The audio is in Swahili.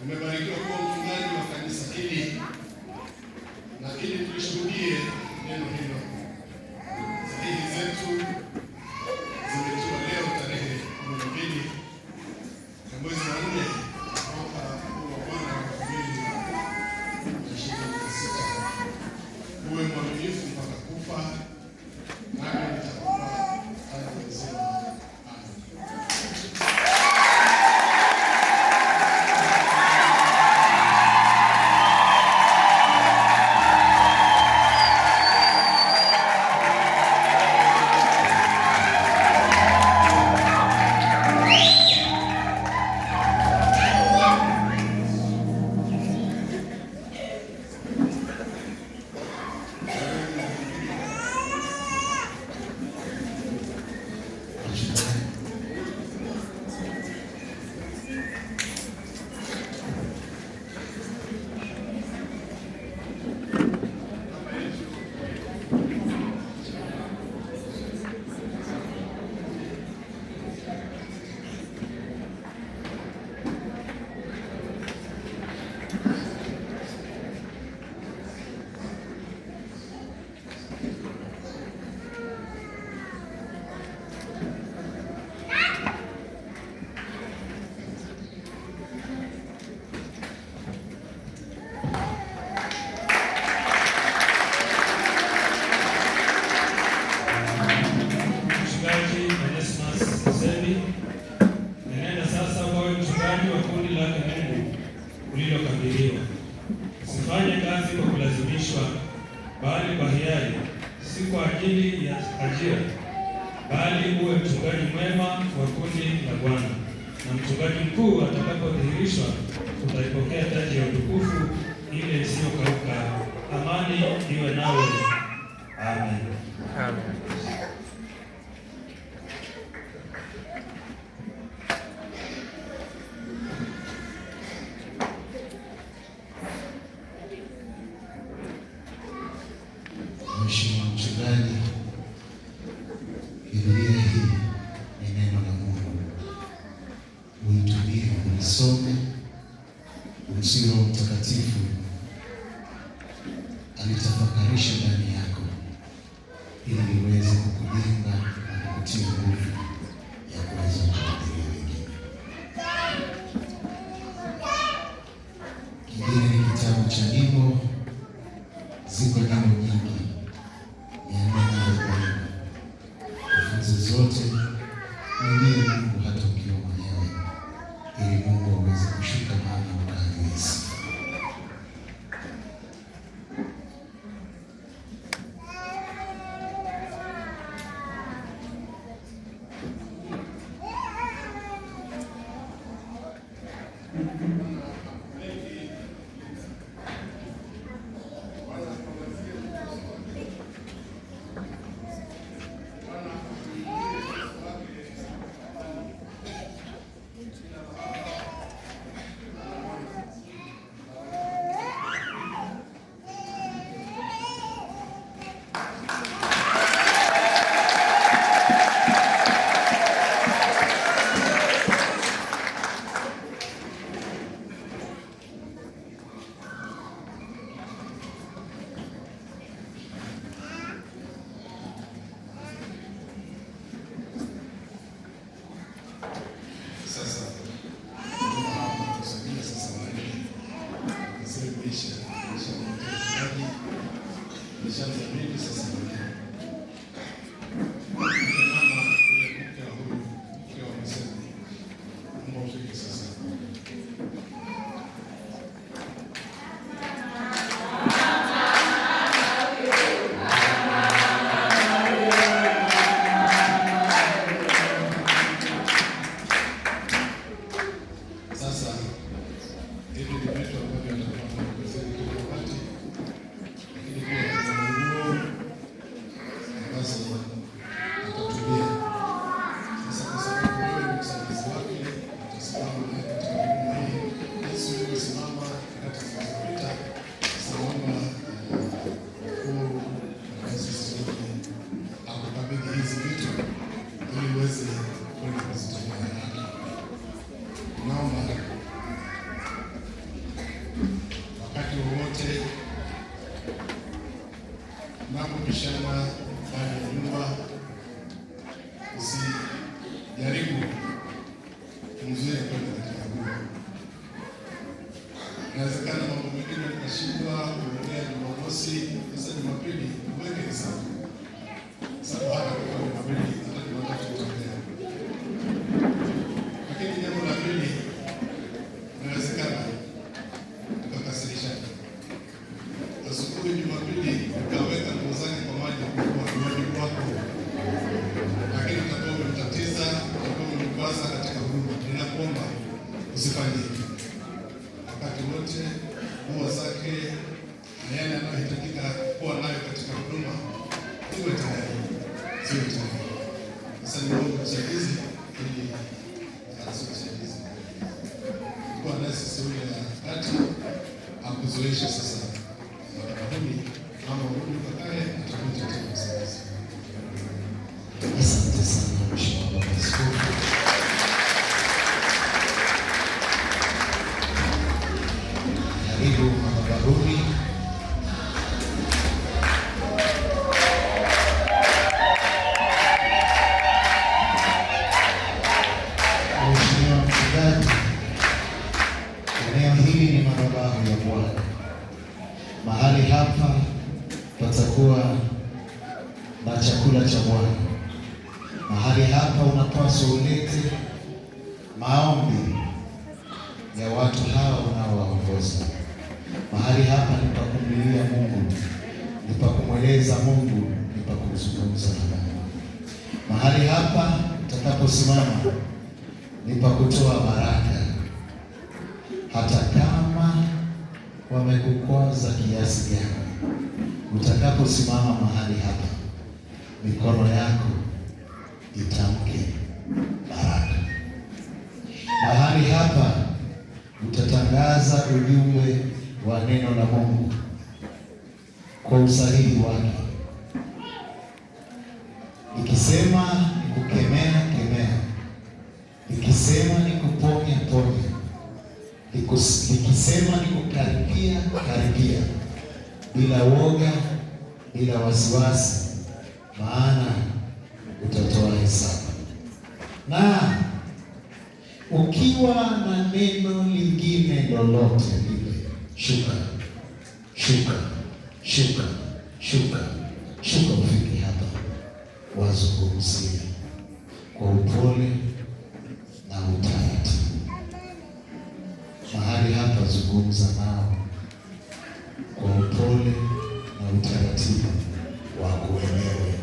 Umebarikiwa kuwa mchungaji wa kanisa hili, lakini tulishuhudie neno hilo. Sahihi zetu zimetiwa leo tarehe 12 ya mwezi wa 4 mwaka huu wa Bwana 2026. Uwe mwaminifu mpaka kufa, nami nitakupa hadi uzima. Usifanye kazi kwa kulazimishwa, bali kwa hiari, si kwa ajili ya ajira, bali uwe mchungaji mwema wa kundi la Bwana. Na mchungaji mkuu atakapodhihirishwa, utaipokea taji ya utukufu ile isiyokauka. Amani iwe nawe. Amen. Amen. Mheshimiwa Mchungaji, Biblia hii ni neno la Mungu. Uitumie, uisome, umsihi Roho Mtakatifu alitafakarisha ndani yako ili liweze kukujenga na kukutia nguvu ya kuweza kuwahubiria wengine. Kingine ni kitabu cha nyimbo. Ziko nyimbo nyingi, zote mwambie Mungu hata ukiwa mwenyewe, ili Mungu aweze kushuka mahali ukawezi. wakati wowote mnapopishana ndani ya nyumba, usijaribu kumzuia kwenda katika huduma. Inawezekana mambo mengine mkashindwa kuongea Jumamosi, sasa Jumapili uweke hesabu. Sababu hata kwa Jumapili hata Jumatatu utaongea. Lakini jambo la pili, inawezekana tukakasirishana. Asubuhi Jumapili ukaweka nguo zake kwa maji kwa nyumbani kwako, lakini utakuwa umemtatiza, utakuwa umemkwaza katika huduma. Ninakuomba usifanye hivyo. Wakati wote nguo zake na yale anayohitajika kuwa nayo katika huduma iwe tayari, siwe tayari. Sasa ni mambo msaidizi ili asikusaidie kwa nasi sehemu ya kati akuzoesha sasa madhabahuni ama urudi kakae atakuja tena msaidizi. Asante sana Mheshimiwa Baba Askofu. Karibu madhabahuni. Mheshimiwa Mchungaji, eneo hili ni madhabahu ya Bwana. Mahali hapa patakuwa na chakula cha Bwana. Mahali hapa unapaswa ulete maombi ya watu hawa unaowaongoza. Mahali hapa ni pa kumlilia Mungu, ni pa kumweleza Mungu, ni pa kuzungumza na Mungu. Mahali hapa utakaposimama ni pa kutoa baraka, hata kama wamekukwaza kiasi gani. Utakaposimama mahali hapa, mikono yako itamke baraka. Mahali hapa utatangaza ujumbe wa neno la Mungu kwa usahihi wake. Ikisema ni kukemea, kemea. Ikisema ni kuponya, ponya. Ikisema ni kukaripia, karipia. Bila woga, bila wasiwasi, maana utatoa hesabu. Na ukiwa na neno lingine lolote lile, shuka, shuka, shuka, shuka, shuka, ufike hapa, wazungumzie kwa upole na utaratibu. Mahali hapa zungumza nao kwa upole na utaratibu wa kuelewa.